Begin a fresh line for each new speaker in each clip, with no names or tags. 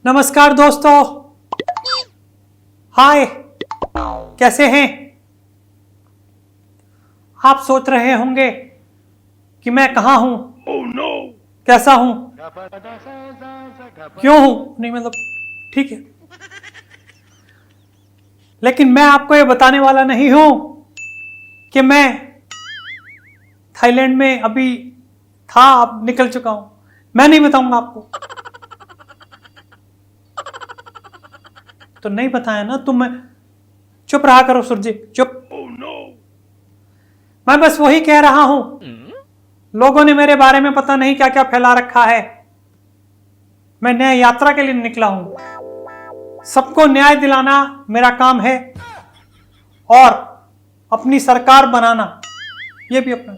नमस्कार दोस्तों। हाय, कैसे हैं आप? सोच रहे होंगे कि मैं कहाँ हूं, कैसा हूं, क्यों हूं। नहीं मतलब ठीक है, लेकिन मैं आपको ये बताने वाला नहीं हूं कि मैं थाईलैंड में अभी था, अब निकल चुका हूं। मैं नहीं बताऊंगा आपको। तो नहीं बताया ना, तुम चुप रहा करो सुरजी, चुप। मैं बस वही कह रहा हूं, लोगों ने मेरे बारे में पता नहीं क्या क्या फैला रखा है। मैं न्याय यात्रा के लिए निकला हूं। सबको न्याय दिलाना मेरा काम है, और अपनी सरकार बनाना यह भी अपना।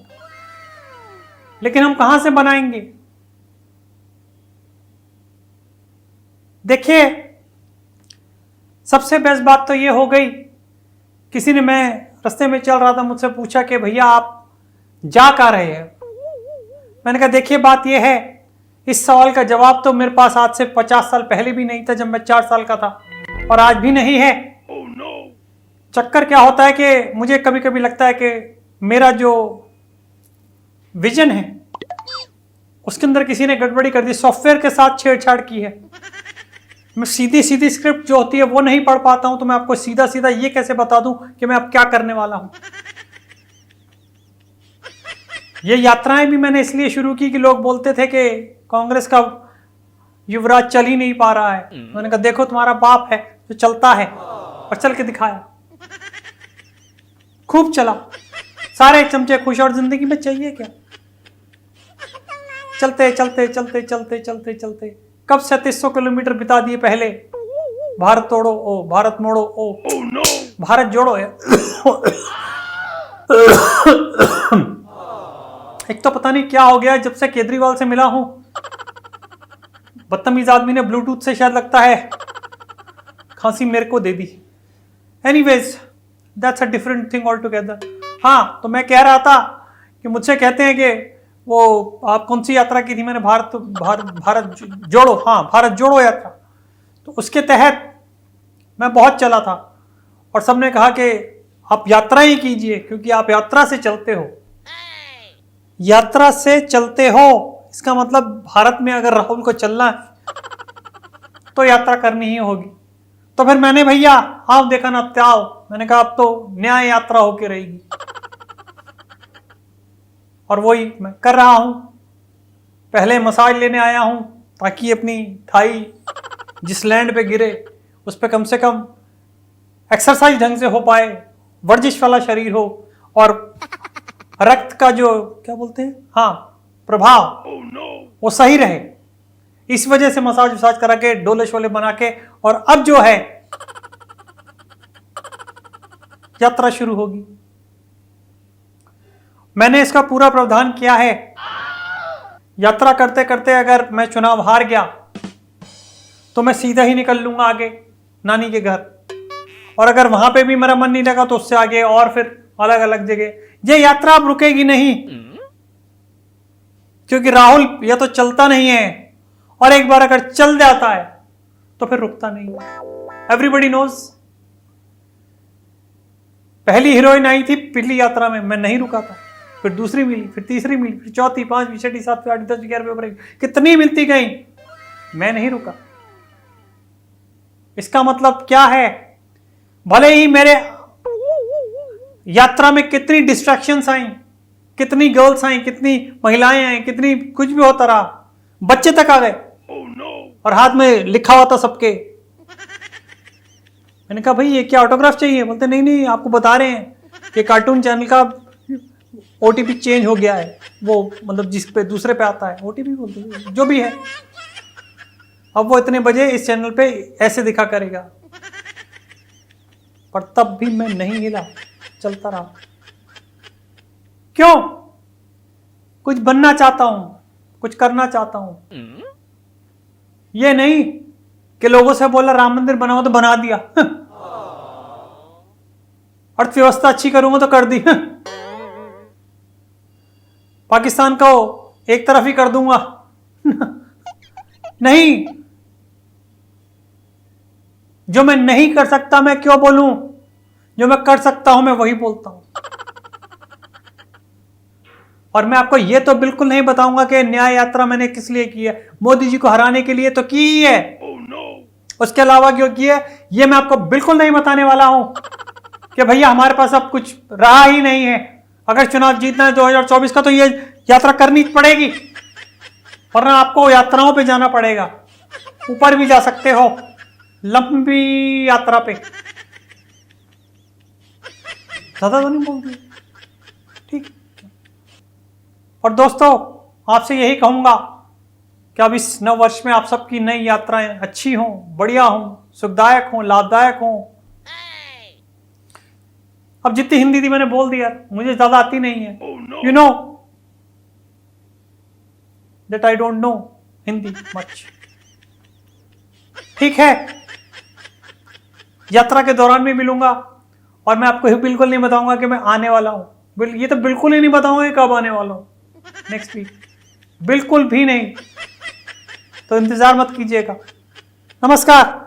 लेकिन हम कहां से बनाएंगे? देखिए, सबसे बेस्ट बात तो यह हो गई, किसी ने, मैं रास्ते में चल रहा था, मुझसे पूछा कि भैया आप जा कहाँ रहे हैं। मैंने कहा देखिए, बात यह है, इस सवाल का जवाब तो मेरे पास आज से 50 साल पहले भी नहीं था, जब मैं 4 साल का था, और आज भी नहीं है। चक्कर क्या होता है कि मुझे कभी कभी लगता है कि मेरा जो विजन है उसके अंदर किसी ने गड़बड़ी कर दी, सॉफ्टवेयर के साथ छेड़छाड़ की है। मैं सीधी सीधी स्क्रिप्ट जो होती है वो नहीं पढ़ पाता हूं, तो मैं आपको सीधा सीधा ये कैसे बता दूं कि मैं अब क्या करने वाला हूं। ये यात्राएं भी मैंने इसलिए शुरू की कि लोग बोलते थे कि कांग्रेस का युवराज चल ही नहीं पा रहा है। मैंने कहा देखो, तुम्हारा बाप है जो चलता है, और चल के दिखाया, खूब चला, सारे चमचे खुश। और जिंदगी में चाहिए क्या? चलते चलते चलते चलते चलते चलते कब 3700 किलोमीटर बिता दिए पहले। भारत तोड़ो ओ, भारत मोड़ो ओ, भारत जोड़ो है। एक तो पता नहीं क्या हो गया, जब से केजरीवाल से मिला हूं, बदतमीज आदमी ने ब्लूटूथ से शायद लगता है खांसी मेरे को दे दी। Anyways, that's a different thing all together. हाँ, तो मैं कह रहा था कि मुझसे कहते हैं कि वो आप कौन सी यात्रा की थी। मैंने भारत जोड़ो, हाँ भारत जोड़ो यात्रा। तो उसके तहत मैं बहुत चला था, और सबने कहा कि आप यात्रा ही कीजिए, क्योंकि आप यात्रा से चलते हो। यात्रा से चलते हो इसका मतलब भारत में अगर राहुल को चलना है तो यात्रा करनी ही होगी। तो फिर मैंने, भैया आओ देखा ना त्याओ, मैंने कहा अब तो न्याय यात्रा होके रहेगी, और वही मैं कर रहा हूं। पहले मसाज लेने आया हूं ताकि अपनी थाई जिस लैंड पे गिरे उस पे कम से कम एक्सरसाइज ढंग से हो पाए, वर्जिश वाला शरीर हो, और रक्त का जो क्या बोलते हैं, हाँ, प्रभाव वो सही रहे। इस वजह से मसाज विसाज करा के, डोले शोले बना के, और अब जो है यात्रा शुरू होगी। मैंने इसका पूरा प्रावधान किया है। यात्रा करते करते अगर मैं चुनाव हार गया तो मैं सीधा ही निकल लूंगा आगे नानी के घर, और अगर वहां पे भी मेरा मन नहीं लगा तो उससे आगे, और फिर अलग अलग जगह। ये यात्रा अब रुकेगी नहीं, क्योंकि राहुल या तो चलता नहीं है, और एक बार अगर चल जाता है तो फिर रुकता नहीं। Everybody knows. पहली हीरोइन आई थी पिछली यात्रा में, मैं नहीं रुका था, फिर दूसरी मिली, फिर तीसरी मिली, फिर चौथी, पांचवी, छठी, सातवीं, आठवीं, 10वीं, 11वीं, 12वीं, कितनी मिलती गई, मैं नहीं रुका। इसका मतलब क्या है? भले ही मेरे यात्रा में कितनी डिस्ट्रैक्शंस आई, कितनी गर्ल्स आई, कितनी महिलाएं आई, कितनी कुछ भी होता रहा, बच्चे तक आ गए, और हाथ में लिखा हुआ था सबके। मैंने कहा भाई ये क्या ऑटोग्राफ चाहिए? बोलते नहीं नहीं, आपको बता रहे हैं कि कार्टून चैनल का ओटीपी चेंज हो गया है, वो मतलब जिस पे दूसरे पे आता है ओटीपी बोलते हैं, जो भी है, अब वो इतने बजे इस चैनल पे ऐसे दिखा करेगा। पर तब भी मैं नहीं हिला, चलता रहा। क्यों? कुछ बनना चाहता हूं, कुछ करना चाहता हूं। ये नहीं कि लोगों से बोला राम मंदिर बनाओ तो बना दिया, अर्थव्यवस्था अच्छी करूंगा तो कर दी, पाकिस्तान को एक तरफ ही कर दूंगा। नहीं, जो मैं नहीं कर सकता मैं क्यों बोलूं, जो मैं कर सकता हूं मैं वही बोलता हूं। और मैं आपको यह तो बिल्कुल नहीं बताऊंगा कि न्याय यात्रा मैंने किस लिए की है, मोदी जी को हराने के लिए तो की है, उसके अलावा क्यों की है यह मैं आपको बिल्कुल नहीं बताने वाला हूं कि भैया हमारे पास अब कुछ रहा ही नहीं है, अगर चुनाव जीतना है 2024 का तो ये यात्रा करनी पड़ेगी, वरना आपको यात्राओं पे जाना पड़ेगा, ऊपर भी जा सकते हो लंबी यात्रा पे। ज्यादा तो नहीं बोल रही, ठीक। और दोस्तों आपसे यही कहूंगा कि अब इस नव वर्ष में आप सबकी नई यात्राएं अच्छी हों, बढ़िया हों, सुखदायक हों, लाभदायक हों। अब जितनी हिंदी थी मैंने बोल दिया, मुझे ज्यादा आती नहीं है, you know that I don't know Hindi much, ठीक है। यात्रा के दौरान भी मिलूंगा और मैं आपको बिल्कुल नहीं बताऊंगा कि मैं आने वाला हूं, ये तो बिल्कुल ही नहीं बताऊंगा कि कब आने वाला हूं नेक्स्ट वीक, बिल्कुल भी नहीं, तो इंतजार मत कीजिएगा। नमस्कार।